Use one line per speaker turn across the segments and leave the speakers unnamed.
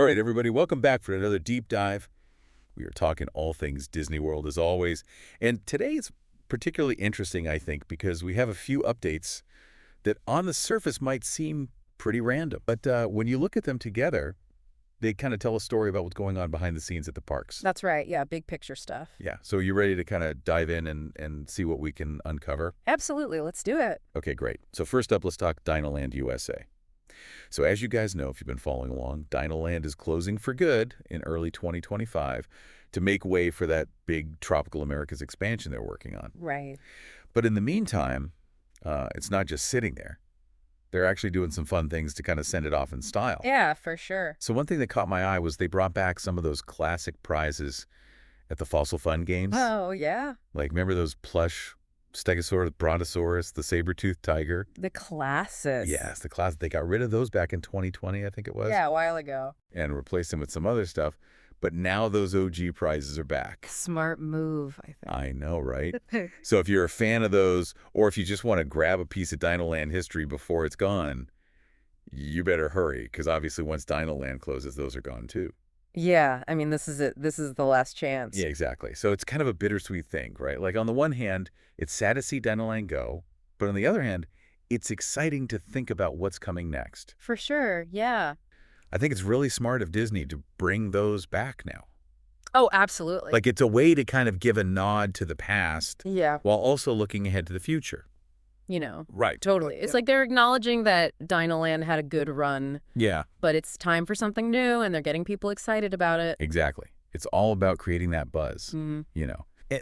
right, everybody, welcome back for another deep dive. We are talking all things Disney World as always. And today is particularly interesting, I think, because we have a few updates that on the surface might seem pretty random. But when you look at them together, they kind of tell a story about what's going on behind the scenes at the parks.
That's right. Yeah, big picture stuff.
Yeah, so you ready to kind of dive in and see what we can uncover?
Absolutely. Let's do it.
Okay, great. So first up, let's talk DinoLand USA. So as you guys know, if you've been following along, DinoLand is closing for good in early 2025 to make way for that big Tropical Americas expansion they're working on.
Right.
But in the meantime, it's not just sitting there. They're actually doing some fun things to kind of send it off in style.
Yeah, for sure.
So one thing that caught my eye was they brought back some of those classic prizes at the Fossil Fun games.
Oh, yeah.
Like, remember those plush Stegosaurus, Brontosaurus, the saber-toothed tiger?
The classics.
Yes, the classic. They got rid of those back in 2020, I think it was.
Yeah, a while ago.
And replaced them with some other stuff. But now those OG prizes are back.
Smart move, I think.
I know, right? So if you're a fan of those, or if you just want to grab a piece of DinoLand history before it's gone, you better hurry, because obviously once DinoLand closes, those are gone too.
Yeah, I mean, this is it. This is the last chance.
Yeah, exactly. So it's kind of a bittersweet thing, right? Like on the one hand, it's sad to see DinoLand go, but on the other hand, it's exciting to think about what's coming next.
For sure, yeah.
I think it's really smart of Disney to bring those back now.
Oh, absolutely.
Like it's a way to kind of give a nod to the past
yeah,
while also looking ahead to the future.
Right. Totally. It's like they're acknowledging that DinoLand had a good run,
Yeah,
but it's time for something new, and they're getting people excited about it.
exactly. It's all about creating that buzz, And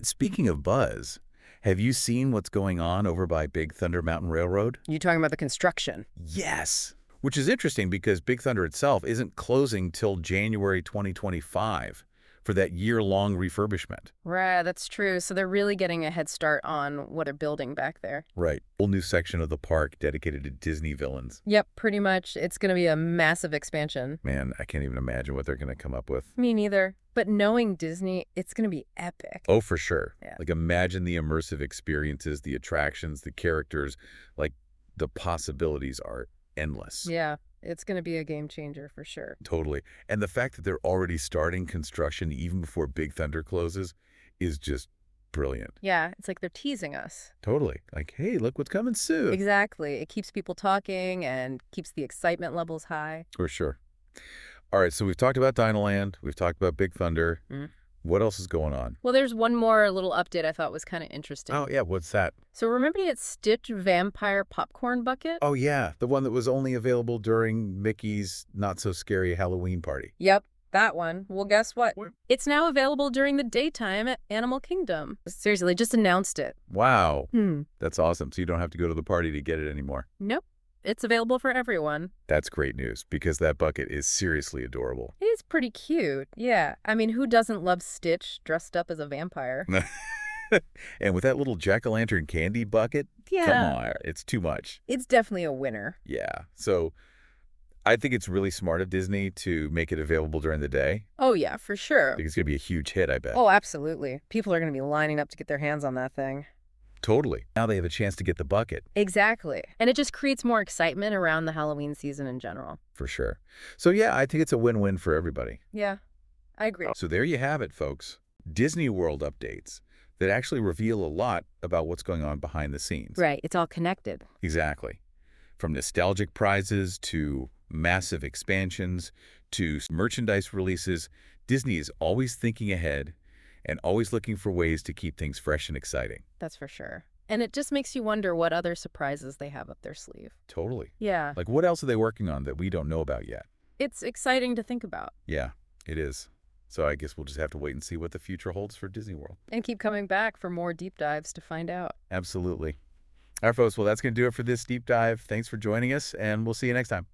speaking of buzz, have you seen what's going on over by Big Thunder Mountain Railroad?
You talking about the construction?
Yes. Which is interesting because Big Thunder itself isn't closing till January 2025 for that year-long refurbishment.
Right, that's true. So they're really getting a head start on what they're building back there.
Right. Whole new section of the park dedicated to Disney villains.
Yep, pretty much. It's going to be a massive expansion.
Man, I can't even imagine what they're going to come up with.
Me neither. But knowing Disney, it's going to be epic.
Oh, for sure.
Yeah.
Like imagine the immersive experiences, the attractions, the characters, like the possibilities are endless.
Yeah, it's going to be a game changer for sure.
Totally. And the fact that they're already starting construction even before Big Thunder closes is just brilliant.
Yeah, it's like they're teasing us.
Totally. Like, hey, look what's coming soon.
Exactly. It keeps people talking and keeps the excitement levels high.
For sure. All right, so we've talked about DinoLand. We've talked about Big Thunder. What else is going on?
Well, there's one more little update I thought was kind of interesting.
Oh, yeah, what's that?
So remember that Stitch Vampire Popcorn Bucket?
Oh, yeah, the one that was only available during Mickey's not-so-scary Halloween party.
Yep, that one. Well, guess what?
What?
It's now available during the daytime at Animal Kingdom. Seriously, they just announced it.
Wow. That's awesome. So you don't have to go to the party to get it anymore.
Nope. It's available for everyone.
That's great news because that bucket is seriously adorable.
It is pretty cute. Yeah. I mean, who doesn't love Stitch dressed up as a vampire?
And with that little jack-o'-lantern candy bucket,
Yeah.
come on, it's too much.
It's definitely a winner.
Yeah. So I think it's really smart of Disney to make it available during the day.
Oh, yeah, for sure.
I think it's going to be a huge hit, I bet.
Oh, absolutely. People are going to be lining up to get their hands on that thing.
Totally. Now they have a chance to get the bucket.
Exactly. And it just creates more excitement around the Halloween season in general.
For sure. So yeah, I think it's a win-win for everybody.
Yeah, I agree.
So there you have it, folks. Disney World updates that actually reveal a lot about what's going on behind the scenes.
Right. It's all connected.
Exactly. From nostalgic prizes to massive expansions to merchandise releases, Disney is always thinking ahead and always looking for ways to keep things fresh and exciting.
That's for sure. And it just makes you wonder what other surprises they have up their sleeve.
Totally.
Yeah.
Like what else are they working on that we don't know about yet?
It's exciting to think about.
Yeah, it is. So I guess we'll just have to wait and see what the future holds for Disney World.
And keep coming back for more deep dives to find out.
Absolutely. All right, folks. Well, that's going to do it for this deep dive. Thanks for joining us, and we'll see you next time.